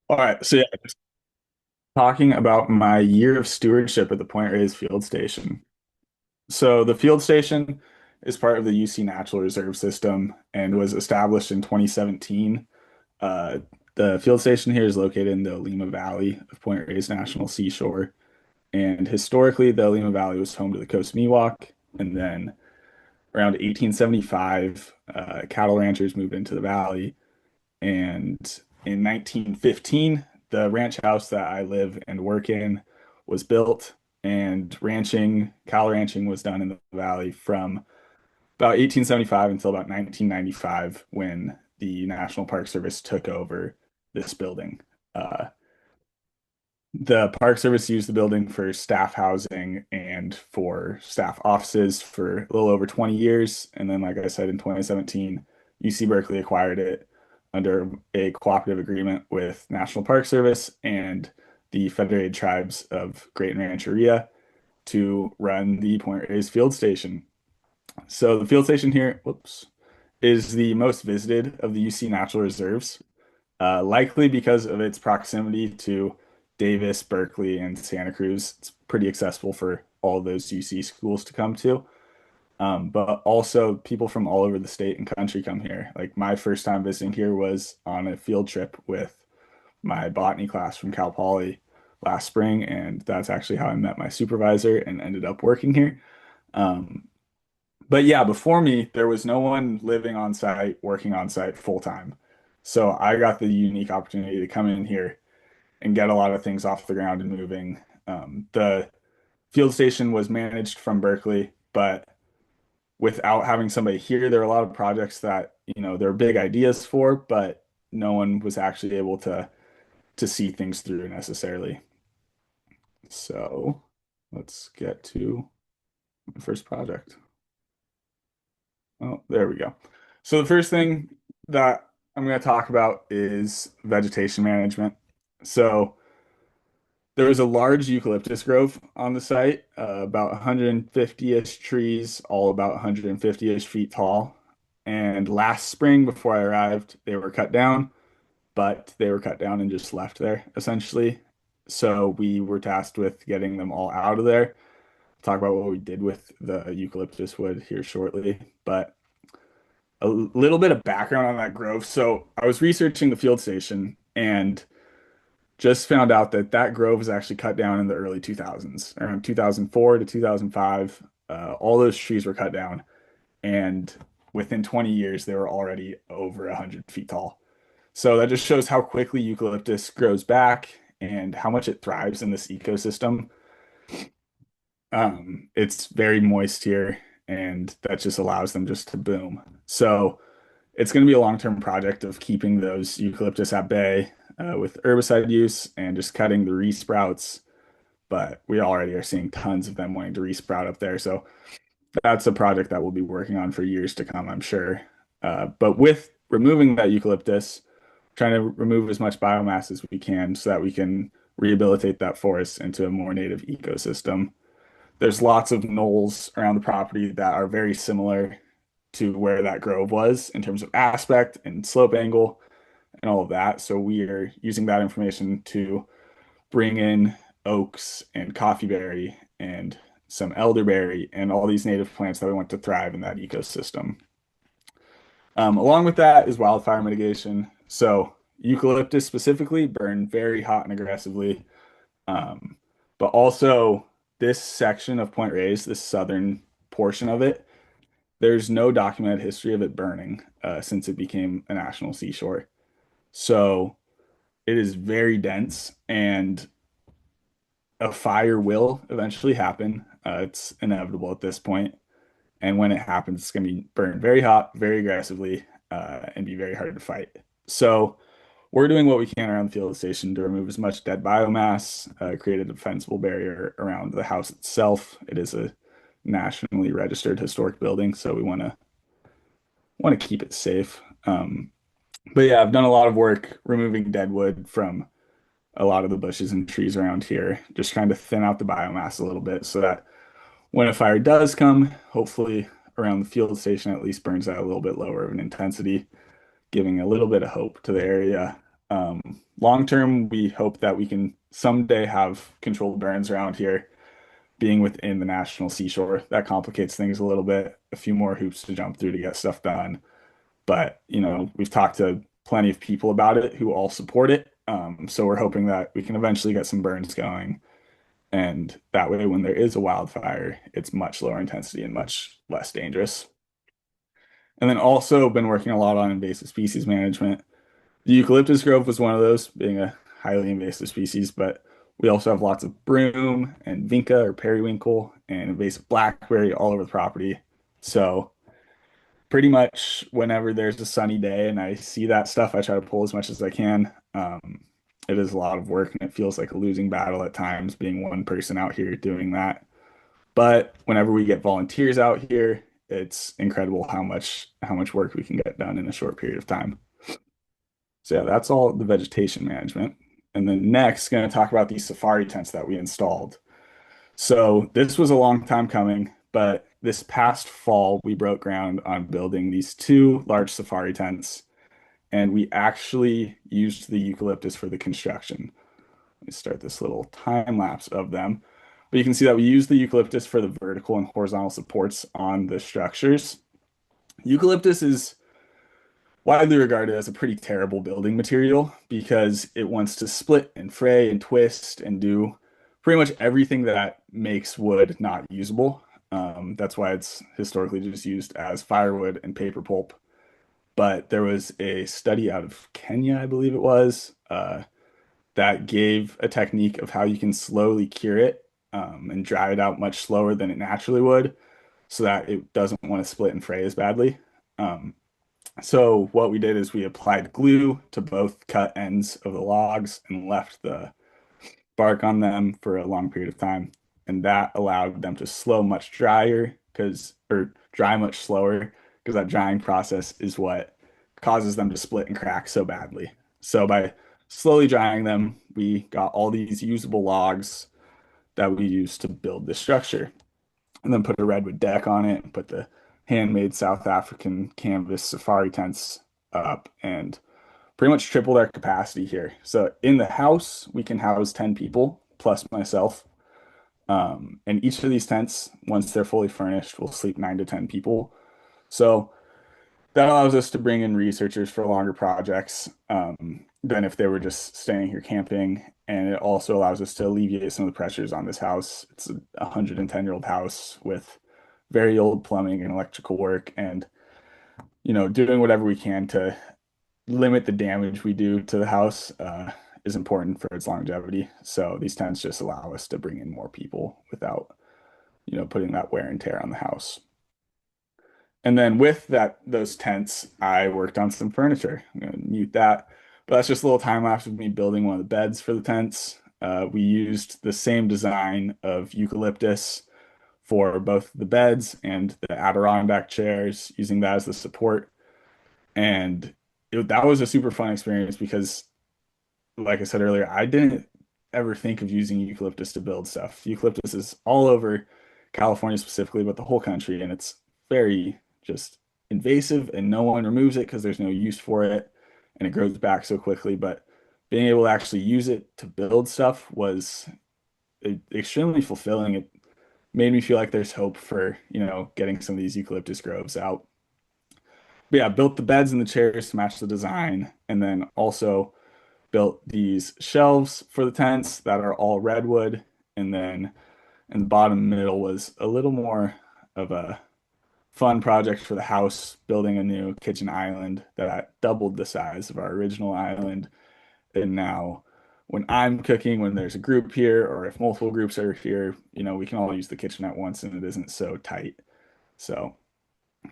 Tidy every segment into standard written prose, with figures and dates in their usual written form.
All right, so yeah, just talking about my year of stewardship at the Point Reyes Field Station. So the field station is part of the UC Natural Reserve System and was established in 2017. Uh, the field station here is located in the Lima Valley of Point Reyes National Seashore. And historically, the Lima Valley was home to the Coast Miwok. And then around 1875, cattle ranchers moved into the valley. And in 1915, the ranch house that I live and work in was built, and cattle ranching was done in the valley from about 1875 until about 1995 when the National Park Service took over this building. Uh, the Park Service used the building for staff housing and for staff offices for a little over 20 years. And then, like I said, in 2017, UC Berkeley acquired it under a cooperative agreement with National Park Service and the Federated Tribes of Great Rancheria to run the Point Reyes Field Station. So the field station here, whoops, is the most visited of the UC Natural Reserves, likely because of its proximity to Davis, Berkeley, and Santa Cruz. It's pretty accessible for all of those UC schools to come to. But also people from all over the state and country come here. Like my first time visiting here was on a field trip with my botany class from Cal Poly last spring, and that's actually how I met my supervisor and ended up working here. Um, but yeah, before me, there was no one living on site, working on site full time. So I got the unique opportunity to come in here and get a lot of things off the ground and moving. The field station was managed from Berkeley, but without having somebody here, there are a lot of projects that, there are big ideas for, but no one was actually able to see things through necessarily. So let's get to the first project. Oh, there we go. So the first thing that I'm going to talk about is vegetation management. So there was a large eucalyptus grove on the site, about 150-ish trees, all about 150-ish feet tall. And last spring, before I arrived, they were cut down, but they were cut down and just left there, essentially. So we were tasked with getting them all out of there. Talk about what we did with the eucalyptus wood here shortly. But a little bit of background on that grove. So I was researching the field station and just found out that that grove was actually cut down in the early 2000s, around 2004 to 2005. All those trees were cut down, and within 20 years, they were already over 100 feet tall. So that just shows how quickly eucalyptus grows back and how much it thrives in this ecosystem. It's very moist here, and that just allows them just to boom. So it's going to be a long-term project of keeping those eucalyptus at bay with herbicide use and just cutting the resprouts. But we already are seeing tons of them wanting to resprout up there. So that's a project that we'll be working on for years to come, I'm sure. But with removing that eucalyptus, trying to remove as much biomass as we can so that we can rehabilitate that forest into a more native ecosystem. There's lots of knolls around the property that are very similar to where that grove was in terms of aspect and slope angle and all of that. So we are using that information to bring in oaks and coffeeberry and some elderberry and all these native plants that we want to thrive in that ecosystem. Along with that is wildfire mitigation. So eucalyptus specifically burn very hot and aggressively. Um, but also this section of Point Reyes, this southern portion of it, there's no documented history of it burning since it became a national seashore. So it is very dense, and a fire will eventually happen. It's inevitable at this point. And when it happens, it's going to be burned very hot, very aggressively, and be very hard to fight. So we're doing what we can around the field station to remove as much dead biomass, create a defensible barrier around the house itself. It is a nationally registered historic building, so we want to keep it safe. But yeah, I've done a lot of work removing dead wood from a lot of the bushes and trees around here, just trying to thin out the biomass a little bit so that when a fire does come, hopefully around the field station at least burns out a little bit lower of an intensity, giving a little bit of hope to the area. Long term, we hope that we can someday have controlled burns around here, being within the national seashore. That complicates things a little bit, a few more hoops to jump through to get stuff done. But, we've talked to plenty of people about it who all support it. So we're hoping that we can eventually get some burns going. And that way, when there is a wildfire, it's much lower intensity and much less dangerous. And then also been working a lot on invasive species management. The eucalyptus grove was one of those, being a highly invasive species, but we also have lots of broom and vinca or periwinkle and invasive blackberry all over the property. So pretty much whenever there's a sunny day and I see that stuff, I try to pull as much as I can. It is a lot of work and it feels like a losing battle at times being one person out here doing that. But whenever we get volunteers out here, it's incredible how much work we can get done in a short period of time. So yeah, that's all the vegetation management. And then next, going to talk about these safari tents that we installed. So this was a long time coming, but this past fall we broke ground on building these two large safari tents, and we actually used the eucalyptus for the construction. Let me start this little time lapse of them. But you can see that we use the eucalyptus for the vertical and horizontal supports on the structures. Eucalyptus is widely regarded as a pretty terrible building material because it wants to split and fray and twist and do pretty much everything that makes wood not usable. That's why it's historically just used as firewood and paper pulp. But there was a study out of Kenya, I believe it was, that gave a technique of how you can slowly cure it and dry it out much slower than it naturally would so that it doesn't want to split and fray as badly. Um, so what we did is we applied glue to both cut ends of the logs and left the bark on them for a long period of time. And that allowed them to slow much drier or dry much slower because that drying process is what causes them to split and crack so badly. So by slowly drying them, we got all these usable logs that we used to build this structure and then put a redwood deck on it and put the handmade South African canvas safari tents up and pretty much tripled our capacity here. So in the house, we can house 10 people plus myself. And each of these tents, once they're fully furnished, will sleep 9 to 10 people. So that allows us to bring in researchers for longer projects than if they were just staying here camping. And it also allows us to alleviate some of the pressures on this house. It's a 110-year-old house with very old plumbing and electrical work, and doing whatever we can to limit the damage we do to the house is important for its longevity. So these tents just allow us to bring in more people without, putting that wear and tear on the house. And then with those tents, I worked on some furniture. I'm gonna mute that, but that's just a little time lapse of me building one of the beds for the tents. We used the same design of eucalyptus for both the beds and the Adirondack chairs, using that as the support. And that was a super fun experience because, like I said earlier, I didn't ever think of using eucalyptus to build stuff. Eucalyptus is all over California specifically, but the whole country, and it's very just invasive and no one removes it because there's no use for it and it grows back so quickly. But being able to actually use it to build stuff was extremely fulfilling. It made me feel like there's hope for, getting some of these eucalyptus groves out. But yeah, built the beds and the chairs to match the design, and then also built these shelves for the tents that are all redwood. And then in the bottom middle was a little more of a fun project for the house, building a new kitchen island that doubled the size of our original island. And now when I'm cooking, when there's a group here, or if multiple groups are here, we can all use the kitchen at once and it isn't so tight. So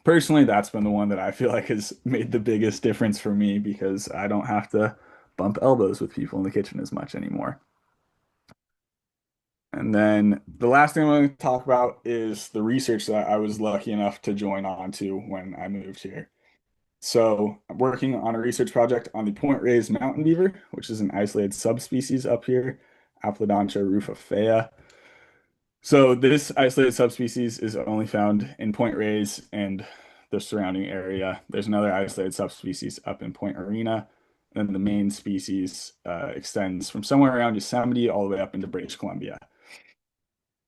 personally, that's been the one that I feel like has made the biggest difference for me because I don't have to bump elbows with people in the kitchen as much anymore. And then the last thing I'm going to talk about is the research that I was lucky enough to join on to when I moved here. So I'm working on a research project on the Point Reyes mountain beaver, which is an isolated subspecies up here, Apodontia rufifea. So this isolated subspecies is only found in Point Reyes and the surrounding area. There's another isolated subspecies up in Point Arena, and the main species extends from somewhere around Yosemite all the way up into British Columbia.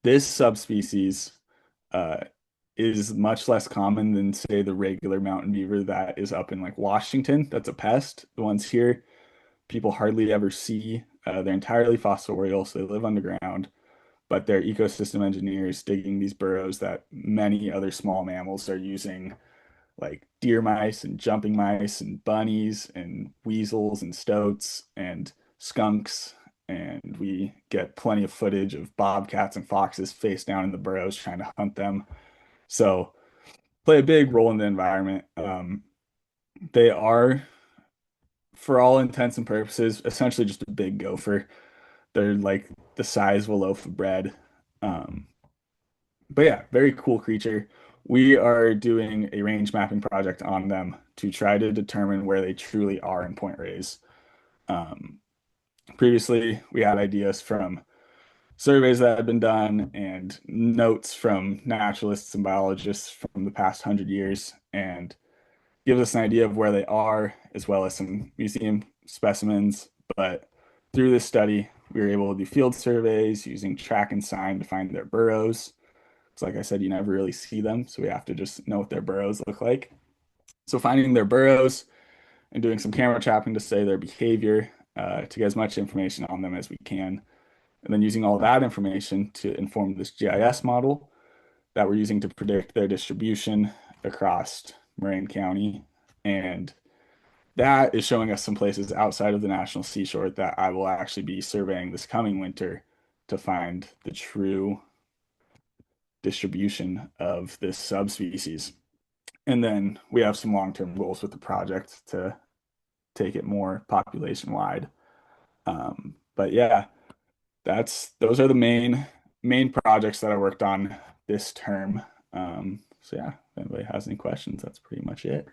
This subspecies uh, is much less common than, say, the regular mountain beaver that is up in like Washington. That's a pest. The ones here, people hardly ever see. They're entirely fossorial, so they live underground, but they're ecosystem engineers digging these burrows that many other small mammals are using, like deer mice and jumping mice and bunnies and weasels and stoats and skunks. And we get plenty of footage of bobcats and foxes face down in the burrows trying to hunt them. So play a big role in the environment. They are, for all intents and purposes, essentially just a big gopher. They're like the size of a loaf of bread. Um, but yeah, very cool creature. We are doing a range mapping project on them to try to determine where they truly are in Point Reyes. Um, Previously, we had ideas from surveys that had been done and notes from naturalists and biologists from the past 100 years, and gives us an idea of where they are, as well as some museum specimens. But through this study, we were able to do field surveys using track and sign to find their burrows. So, like I said, you never really see them, so we have to just know what their burrows look like. So, finding their burrows and doing some camera trapping to study their behavior to get as much information on them as we can. And then using all that information to inform this GIS model that we're using to predict their distribution across Marin County. And that is showing us some places outside of the national seashore that I will actually be surveying this coming winter to find the true distribution of this subspecies. And then we have some long-term goals with the project to take it more population wide. But yeah, that's those are the main projects that I worked on this term. So yeah, if anybody has any questions, that's pretty much it.